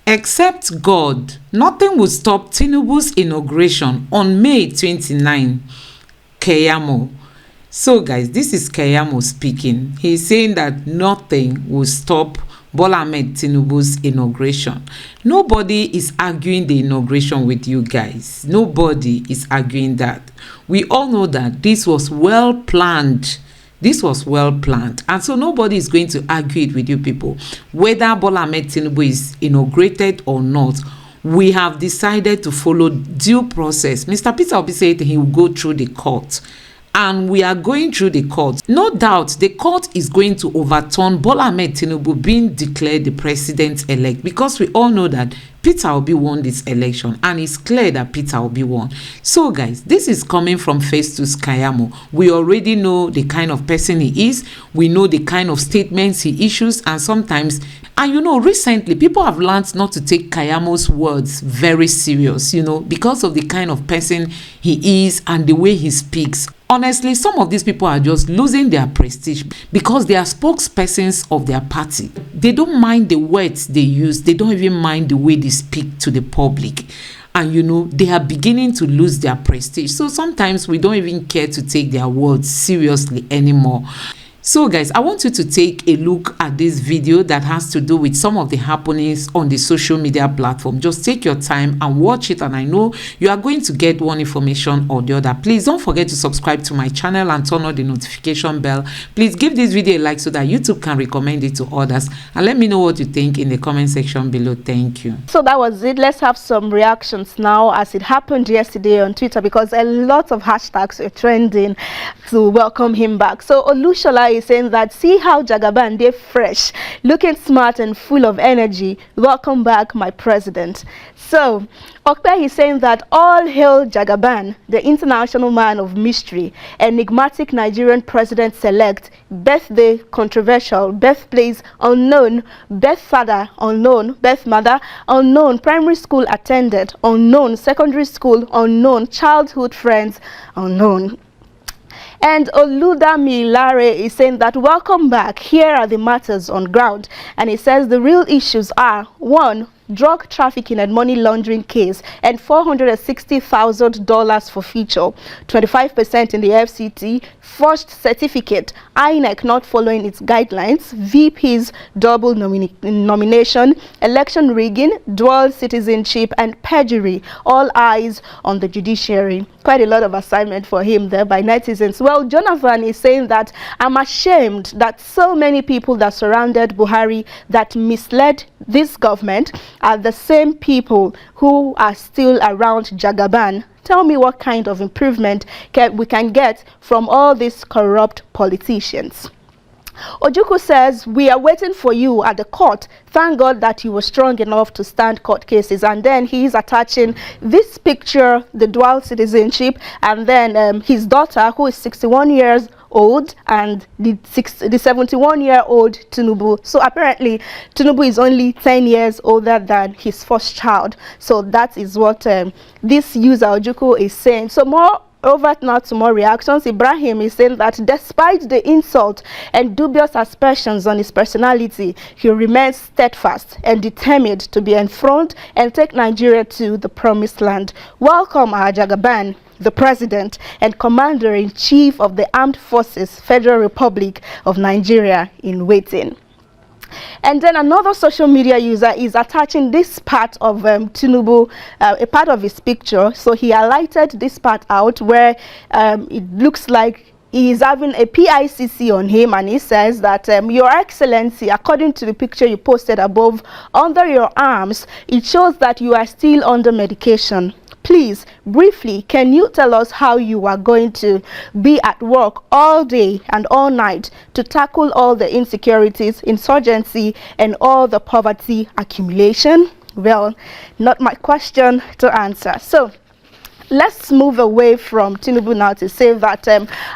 Except God, nothing will stop Tinubu's inauguration on May 29. Keyamo. So guys, this is Keyamo speaking. He's saying that nothing will stop Bola Tinubu's inauguration. Nobody is arguing the inauguration with you guys. Nobody is arguing that. We all know that this was well planned. This was well planned, and so nobody is going to argue it with you people. Whether Bola Tinubu is inaugurated or not, we have decided to follow due process. Mr. Peter Obi said he will go through the court, and we are going through the court. No doubt the court is going to overturn Bola Tinubu being declared the president-elect, because we all know that Peter Obi won this election, and it's clear that Peter Obi won. So guys, this is coming from Festus Keyamo. We already know the kind of person he is. We know the kind of statements he issues, and sometimes, and you know, recently people have learned not to take Keyamo's words very serious, you know, because of the kind of person he is and the way he speaks. Honestly, some of these people are just losing their prestige because they are spokespersons of their party. They don't mind the words they use. They don't even mind the way they speak to the public. And you know, they are beginning to lose their prestige. So sometimes we don't even care to take their words seriously anymore. So guys, I want you to take a look at this video that has to do with some of the happenings on the social media platform. Just take your time and watch it, and I know you are going to get one information or the other. Please don't forget to subscribe to my channel and turn on the notification bell. Please give this video a like so that YouTube can recommend it to others, and let me know what you think in the comment section below. Thank you. So that was it. Let's have some reactions now, as it happened yesterday on Twitter, because a lot of hashtags are trending to welcome him back. So Olushola is saying that, see how Jagaban, they're fresh, looking smart and full of energy. Welcome back, my president. So Okpe is saying that, all hail Jagaban, the international man of mystery, enigmatic Nigerian president-select, birthday controversial, birthplace unknown, birth father unknown, birth mother unknown, primary school attended unknown, secondary school unknown, childhood friends unknown. And Oludami Lare is saying that, welcome back, here are the matters on ground. And he says the real issues are: 1, drug trafficking and money laundering case, and $460,000 for feature, 25% in the FCT, forged certificate, INEC not following its guidelines, VP's double nomination, election rigging, dual citizenship, and perjury. All eyes on the judiciary. Quite a lot of assignment for him there by netizens. Well, Jonathan is saying that, I'm ashamed that so many people that surrounded Buhari, that misled this government, are the same people who are still around Jagaban. Tell me what kind of improvement we can get from all these corrupt politicians. Ojukwu says, we are waiting for you at the court. Thank God that you were strong enough to stand court cases. And then he is attaching this picture, the dual citizenship, and then his daughter, who is 61 years old, and the 71-year-old Tinubu. So apparently Tinubu is only 10 years older than his first child. So that is what this user Ojukwu is saying. So more over now to more reactions. Ibrahim is saying that, despite the insult and dubious aspersions on his personality, he remains steadfast and determined to be enthroned and take Nigeria to the promised land. Welcome, Jagaban, the president and commander-in-chief of the Armed Forces, Federal Republic of Nigeria in waiting. And then another social media user is attaching this part of Tinubu, a part of his picture. So he highlighted this part out where it looks like he is having a PICC on him, and he says that, Your Excellency, according to the picture you posted above, under your arms, it shows that you are still under medication. Please, briefly, can you tell us how you are going to be at work all day and all night to tackle all the insecurities, insurgency, and all the poverty accumulation? Well, not my question to answer. So let's move away from Tinubu now to say that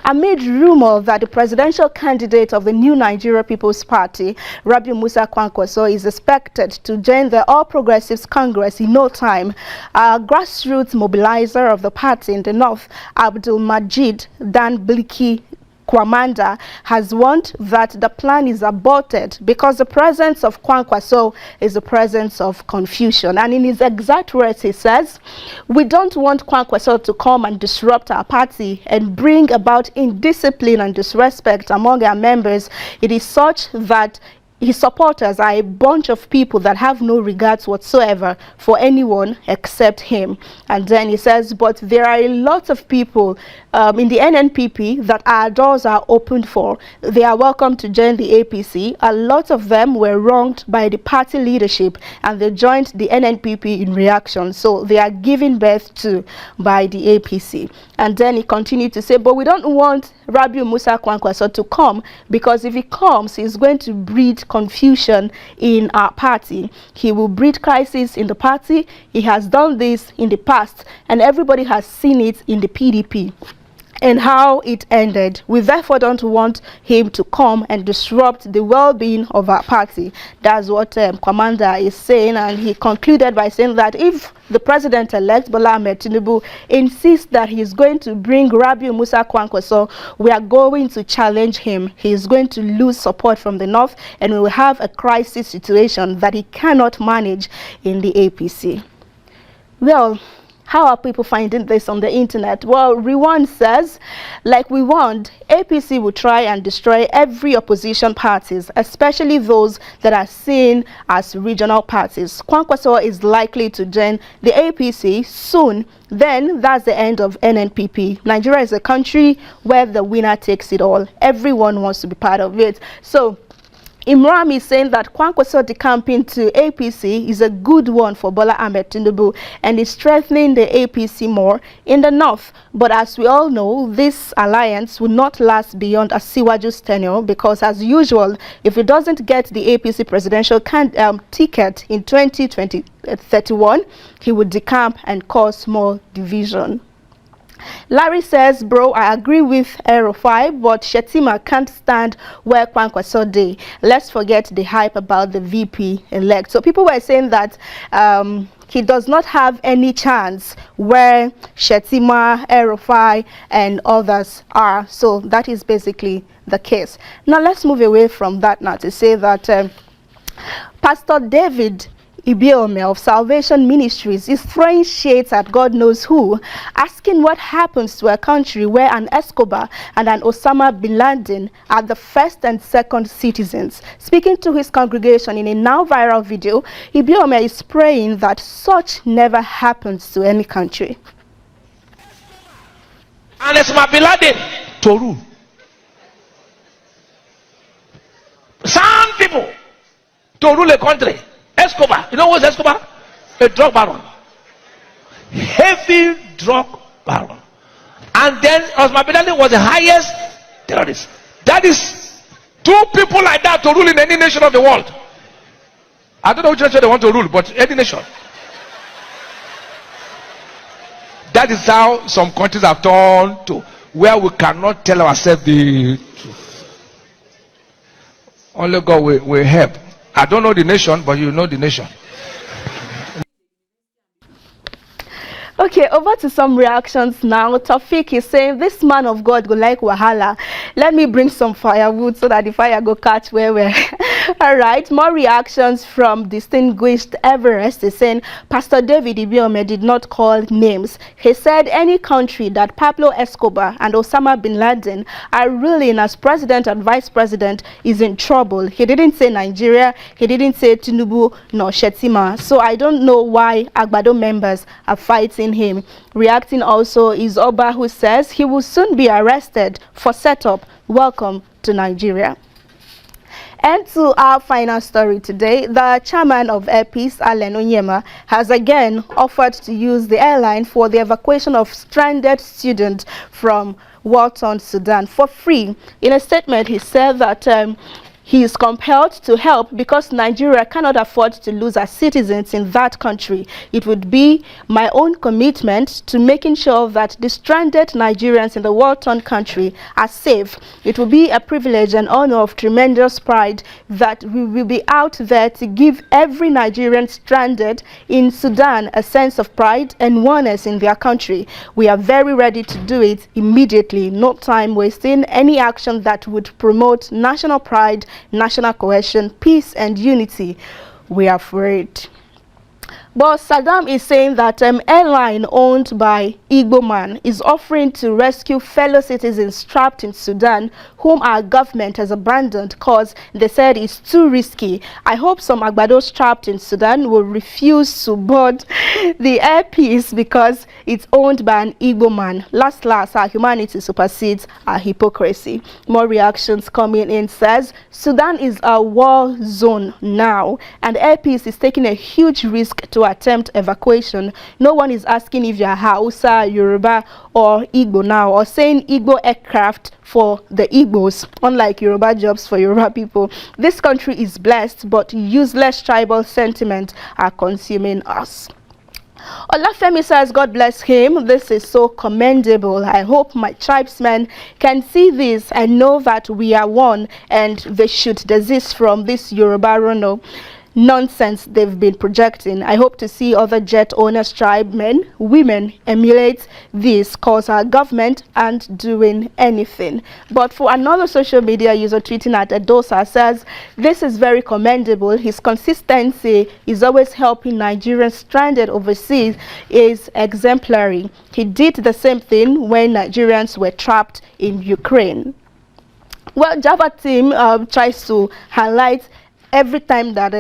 amid rumor that the presidential candidate of the New Nigeria People's Party, Rabiu Musa Kwankwaso, is expected to join the All Progressives Congress in no time, a grassroots mobilizer of the party in the north, Abdul Majid Dan Bliki Kwamanda has warned that the plan is aborted because the presence of Kwankwaso is the presence of confusion. And in his exact words, he says, "We don't want Kwankwaso to come and disrupt our party and bring about indiscipline and disrespect among our members. It is such that his supporters are a bunch of people that have no regards whatsoever for anyone except him." And then he says, "But there are a lot of people in the NNPP that our doors are opened for. They are welcome to join the APC. A lot of them were wronged by the party leadership and they joined the NNPP in reaction. So they are given birth to by the APC." And then he continued to say, "But we don't want Rabiu Musa Kwankwaso to come because if he comes, he's going to breed confusion in our party. He will breed crisis in the party. He has done this in the past and everybody has seen it in the PDP and how it ended. We therefore don't want him to come and disrupt the well-being of our party." That's what Kwamanda is saying, and he concluded by saying that if the president-elect Bola Tinubu insists that he is going to bring Rabiu Musa Kwankwaso, we are going to challenge him. He is going to lose support from the north and we will have a crisis situation that he cannot manage in the APC. Well, how are people finding this on the internet? Well, Rewan says, "Like we warned, APC will try and destroy every opposition parties, especially those that are seen as regional parties. Kwankwaso is likely to join the APC soon. Then that's the end of NNPP. Nigeria is a country where the winner takes it all. Everyone wants to be part of it." So Imram is saying that Kwankwaso decamping to APC is a good one for Bola Tinubu and is strengthening the APC more in the north. But as we all know, this alliance will not last beyond Asiwaju's tenure because, as usual, if he doesn't get the APC presidential ticket in 2031, he would decamp and cause more division. Larry says, "Bro, I agree with Aero5, but Shetima can't stand where Kwankwaso dey. Let's forget the hype about the VP elect." So people were saying that he does not have any chance where Shetima, Aero5, and others are. So that is basically the case. Now let's move away from that now to say that Pastor David Ibiome of Salvation Ministries is throwing shades at God knows who, asking what happens to a country where an Escobar and an Osama bin Laden are the first and second citizens. Speaking to his congregation in a now viral video, Ibiome is praying that such never happens to any country. And Osama bin Laden to rule. Some people to rule a country. Escobar, you know what's Escobar? A drug baron, heavy drug baron. And then Osama bin Laden was the highest terrorist. That is two people like that to rule in any nation of the world. I don't know which nation they want to rule, but any nation. That is how some countries have turned to, where we cannot tell ourselves the truth. Only God will help. I don't know the nation, but you know the nation. Okay, over to some reactions now. Tafik is saying, "This man of God go like wahala. Let me bring some firewood so that the fire go catch where we're." All right, more reactions from distinguished Everest is saying, "Pastor David Ibiome did not call names. He said any country that Pablo Escobar and Osama bin Laden are ruling as president and vice president is in trouble. He didn't say Nigeria, he didn't say Tinubu nor Shetima. So I don't know why Agbado members are fighting him." Reacting also is Oba, who says he will soon be arrested for setup. Welcome to Nigeria. And to our final story today, the chairman of Air Peace, Allen Onyema, has again offered to use the airline for the evacuation of stranded students from war-torn Sudan for free. In a statement, he said that He is compelled to help because Nigeria cannot afford to lose our citizens in that country. It would be my own commitment to making sure that the stranded Nigerians in the war-torn country are safe. It will be a privilege and honor of tremendous pride that we will be out there to give every Nigerian stranded in Sudan a sense of pride and oneness in their country. We are very ready to do it immediately, no time wasting, any action that would promote national pride, national cohesion, peace and unity. We are afraid. But Saddam is saying that airline owned by Igbo man is offering to rescue fellow citizens trapped in Sudan whom our government has abandoned because they said it's too risky. I hope some Agbados trapped in Sudan will refuse to board the Air Peace because it's owned by an Igbo man. Last, our humanity supersedes our hypocrisy. More reactions coming in says Sudan is a war zone now and Air Peace is taking a huge risk to attempt evacuation. No one is asking if you're Hausa, Yoruba or Igbo now, or saying Igbo aircraft for the Igbos, unlike Yoruba jobs for Yoruba people. This country is blessed, but useless tribal sentiments are consuming us. Olafemi says, God bless him. This is so commendable. I hope my tribesmen can see this and know that we are one and they should desist from this Yoruba nonsense they've been projecting. I hope to see other jet owners, tribemen, women emulate this cause our government aren't doing anything. But for another social media user tweeting at Edosa says, this is very commendable. His consistency is always helping Nigerians stranded overseas is exemplary. He did the same thing when Nigerians were trapped in Ukraine. Well, Java team tries to highlight every time that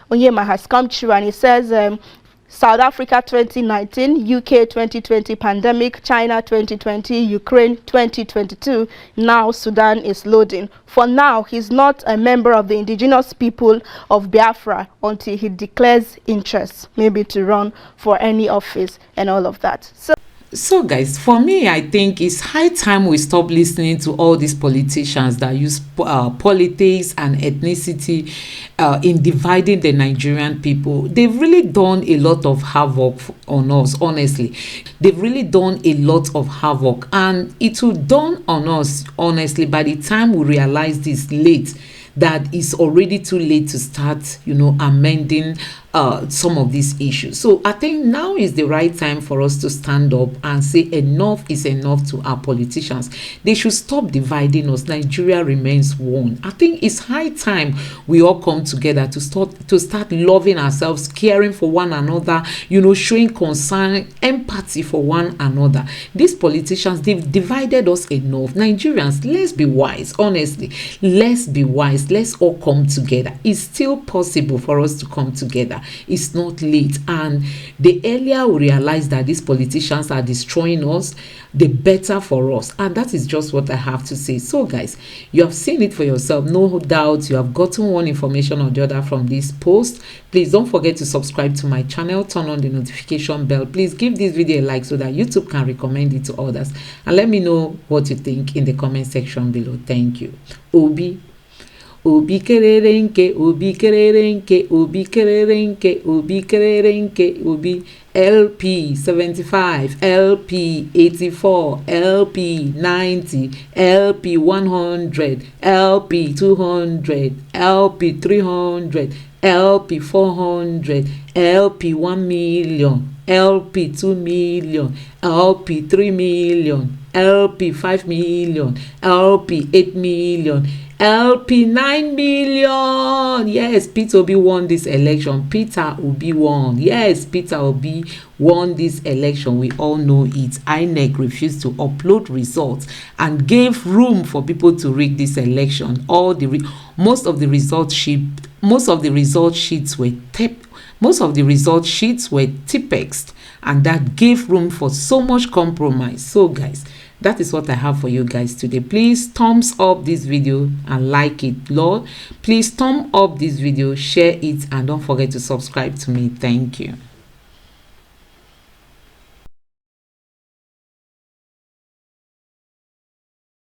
Onyema has come true, and he says South Africa 2019, UK 2020 pandemic, China 2020, Ukraine 2022, now Sudan is loading. For now, he's not a member of the indigenous people of Biafra until he declares interest, maybe to run for any office and all of that. So guys, for me, I think it's high time we stop listening to all these politicians that use politics and ethnicity in dividing the Nigerian people. They've really done a lot of havoc on us, honestly. They've really done a lot of havoc, and it will dawn on us, honestly, by the time we realize this late, that it's already too late to start, amending some of these issues. So I think now is the right time for us to stand up and say enough is enough to our politicians. They should stop dividing us. Nigeria remains one. I think it's high time we all come together to start loving ourselves, caring for one another, showing concern, empathy for one another. These politicians, they've divided us enough. Nigerians, let's be wise, honestly. Let's be wise. Let's all come together. It's still possible for us to come together. It's not late, and the earlier we realize that these politicians are destroying us, the better for us. And that is just what I have to say. So guys, you have seen it for yourself. No doubt you have gotten one information or the other from this post. Please don't forget to subscribe to my channel, turn on the notification bell. Please give this video a like so that YouTube can recommend it to others, and let me know what you think in the comment section below. Thank you. Obi kererenke, Obi kererenke, Obi kererenke, Obi kererenke, Obi LP 75, LP 84, LP 90, LP 100, LP 200, LP 300, LP 400, LP 1 million, LP 2 million, LP 3 million, LP 5 million, LP 8 million, LP 9 million. Yes, Peter Obi won this election. Peter Obi won. Yes, Peter Obi won this election. We all know it. INEC refused to upload results and gave room for people to rig this election. Most of the result sheets were typexed, and that gave room for so much compromise. So guys, that is what I have for you guys today. Please thumbs up this video and like it, Lord. Please thumb up this video, share it, and don't forget to subscribe to me. Thank you.